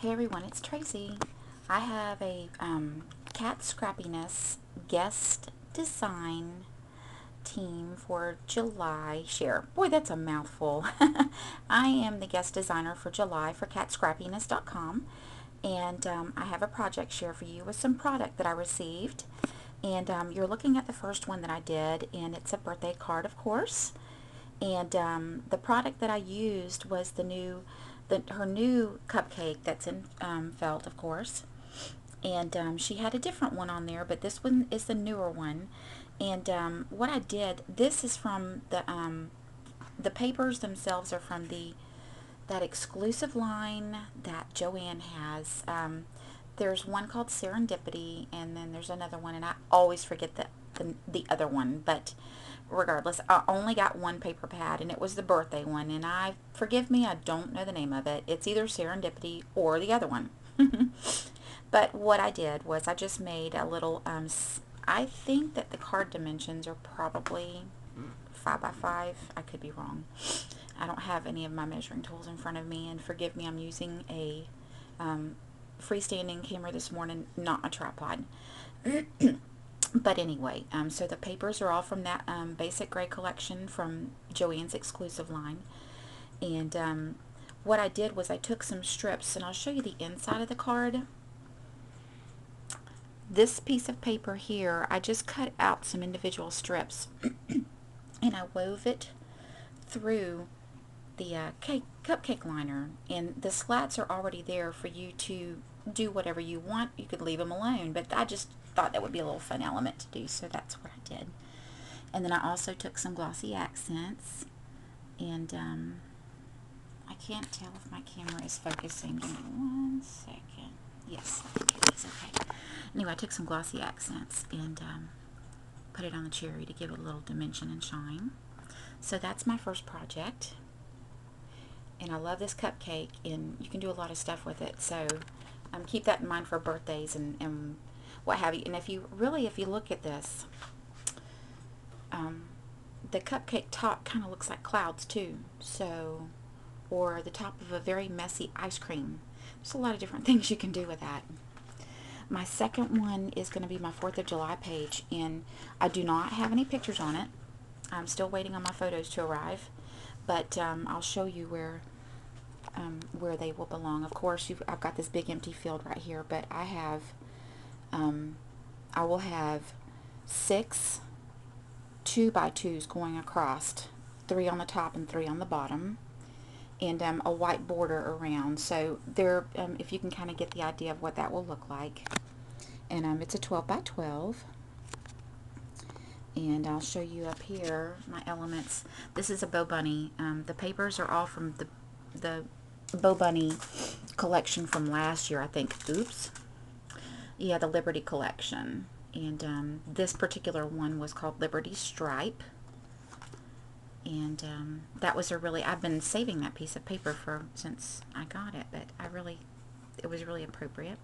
Hey everyone, it's Tracy. I have a Katscrappiness guest design team for July share. Boy, that's a mouthful. I am the guest designer for July for Katscrappiness.com, and I have a project share for you with some product that I received. And you're looking at the first one that I did, and it's a birthday card, of course. And the product that I used was her new cupcake that's in felt, of course. And she had a different one on there, but this one is the newer one. And what I did, this is from the papers themselves are from that exclusive line that Joanne has. There's one called Serendipity, and then there's another one, and I always forget the other one, but regardless, I only got one paper pad, and it was the birthday one, and forgive me, I don't know the name of it. It's either Serendipity or the other one. But what I did was I just made a little, I think that the card dimensions are probably 5 by 5. I could be wrong. I don't have any of my measuring tools in front of me, and forgive me, I'm using a freestanding camera this morning, not a tripod. But anyway, so the papers are all from that basic gray collection from Joanne's exclusive line. And what I did was I took some strips, and I'll show you the inside of the card. This piece of paper here, I just cut out some individual strips and I wove it through the cupcake liner, and the slats are already there for you to do whatever you want. You could leave them alone, but I just thought that would be a little fun element to do, so that's what I did. And then I also took some glossy accents, and I can't tell if my camera is focusing. Give me 1 second. Yes, I think it is. Okay. Anyway, I took some glossy accents and put it on the cherry to give it a little dimension and shine. So that's my first project. And I love this cupcake, and you can do a lot of stuff with it. So keep that in mind for birthdays and what have you. And if you look at this, the cupcake top kind of looks like clouds too. So, or the top of a very messy ice cream. There's a lot of different things you can do with that. My second one is going to be my 4th of July page, and I do not have any pictures on it. I'm still waiting on my photos to arrive, but I'll show you where they will belong. Of course, I've got this big empty field right here, but I will have 6 2x2s going across, 3 on the top and 3 on the bottom, and a white border around. So there, if you can kind of get the idea of what that will look like. And it's a 12 by 12. And I'll show you up here my elements. This is a Bow Bunny. The papers are all from the Bow Bunny collection from last year, I think. Oops. Yeah, the Liberty collection. And this particular one was called Liberty Stripe. And that was I've been saving that piece of paper since I got it, but it was really appropriate.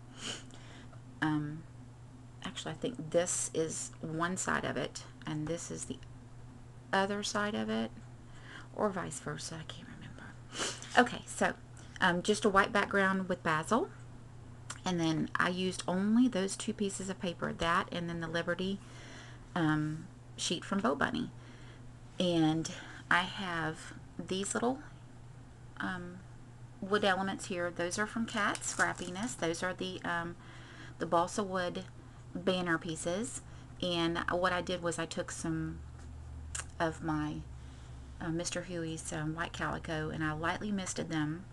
Actually, I think this is one side of it, and this is the other side of it, or vice versa, I can't remember. Okay, so just a white background with basil, and then I used only those 2 pieces of paper, that and then the Liberty sheet from Bow Bunny. And I have these little wood elements here. Those are from Katscrappiness. Those are the balsa wood banner pieces. And what I did was I took some of my Mr. Huey's white calico, and I lightly misted them,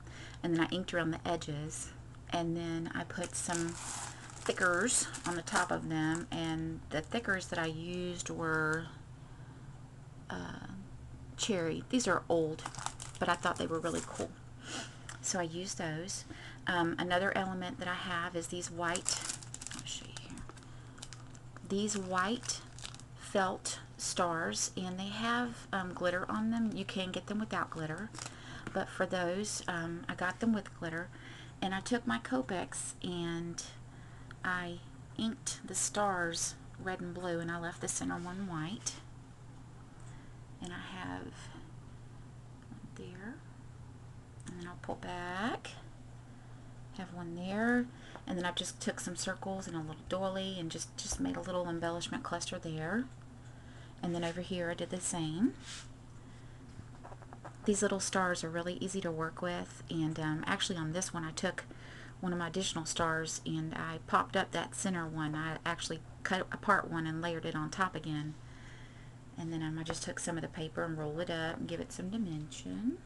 and then I inked around the edges, and then I put some thickers on the top of them, and the thickers that I used were cherry. These are old, but I thought they were really cool, so I used those. Another element that I have is these white, I'll show you here, these white felt stars, and they have glitter on them. You can get them without glitter, but for those I got them with glitter. And I took my Copics and I inked the stars red and blue, and I left the center one white. And I have one there, and then I'll pull back, have one there, and then I just took some circles and a little doily and just made a little embellishment cluster there. And then over here I did the same. These little stars are really easy to work with, and actually on this one I took one of my additional stars and I popped up that center one. I actually cut apart one and layered it on top again. And then I just took some of the paper and rolled it up and give it some dimension.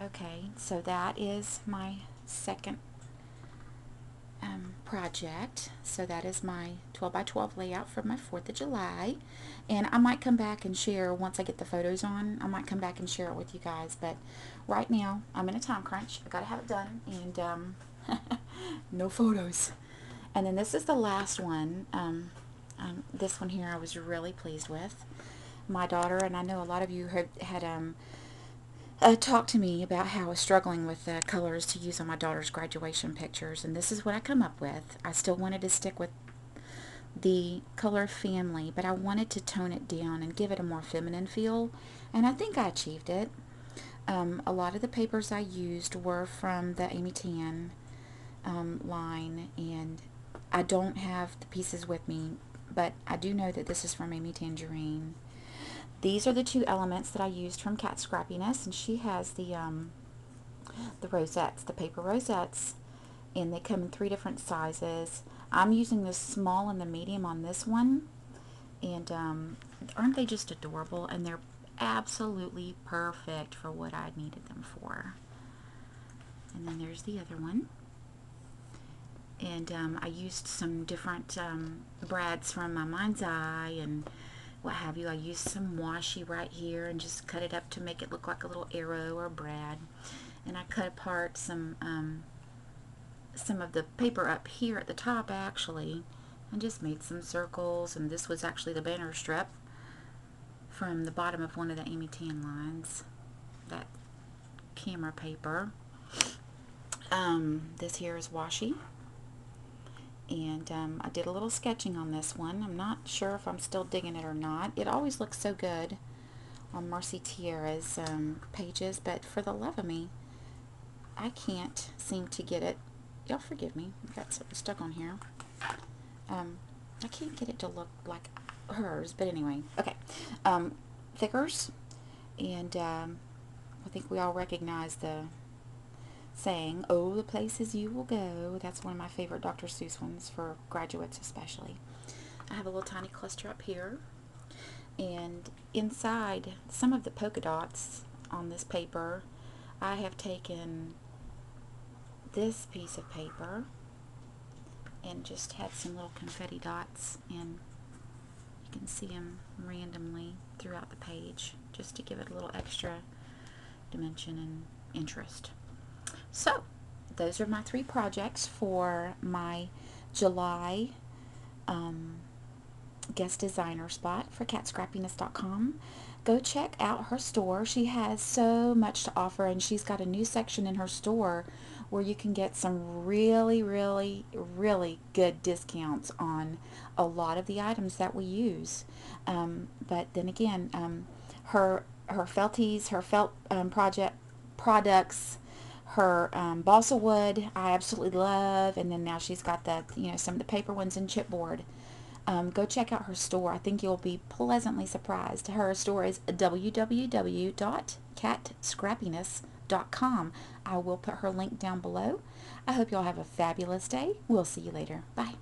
Okay, so that is my second project. So that is my 12 by 12 layout for my 4th of July. And I might come back and share, once I get the photos on, I might come back and share it with you guys. But right now, I'm in a time crunch. I gotta have it done, and no photos. And then this is the last one. This one here I was really pleased with. My daughter, and I know a lot of you had talked to me about how I was struggling with colors to use on my daughter's graduation pictures, and this is what I come up with. I still wanted to stick with the color family, but I wanted to tone it down and give it a more feminine feel, and I think I achieved it. A lot of the papers I used were from the Amy Tan line, and I don't have the pieces with me, but I do know that this is from Amy Tangerine. These are the two elements that I used from Katscrappiness, and she has the rosettes, the paper rosettes, and they come in 3 different sizes. I'm using the small and the medium on this one, and aren't they just adorable? And they're absolutely perfect for what I needed them for. And then there's the other one. And I used some different brads from my Mind's Eye and what have you. I used some washi right here and just cut it up to make it look like a little arrow or brad. And I cut apart some of the paper up here at the top actually, and just made some circles. And this was actually the banner strip from the bottom of one of the Amy Tan lines, that camera paper. This here is washi. And I did a little sketching on this one. I'm not sure if I'm still digging it or not. It always looks so good on Marcy Tierra's pages, but for the love of me, I can't seem to get it. Y'all forgive me, I've got something stuck on here. I can't get it to look like hers, but anyway. Okay, thickers, and I think we all recognize the saying, "Oh, the places you will go." That's one of my favorite Dr. Seuss ones, for graduates especially. I have a little tiny cluster up here, and inside some of the polka dots on this paper, I have taken this piece of paper and just had some little confetti dots, and you can see them randomly throughout the page just to give it a little extra dimension and interest. So, those are my 3 projects for my July guest designer spot for Katscrappiness.com. Go check out her store. She has so much to offer, and she's got a new section in her store where you can get some really, really, really good discounts on a lot of the items that we use. But then again, her felties, her felt products, her balsa wood I absolutely love, and then now she's got the, some of the paper ones in chipboard. Go check out her store. I think you'll be pleasantly surprised. Her store is www.katscrappiness.com. I will put her link down below. I hope y'all have a fabulous day. We'll see you later. Bye.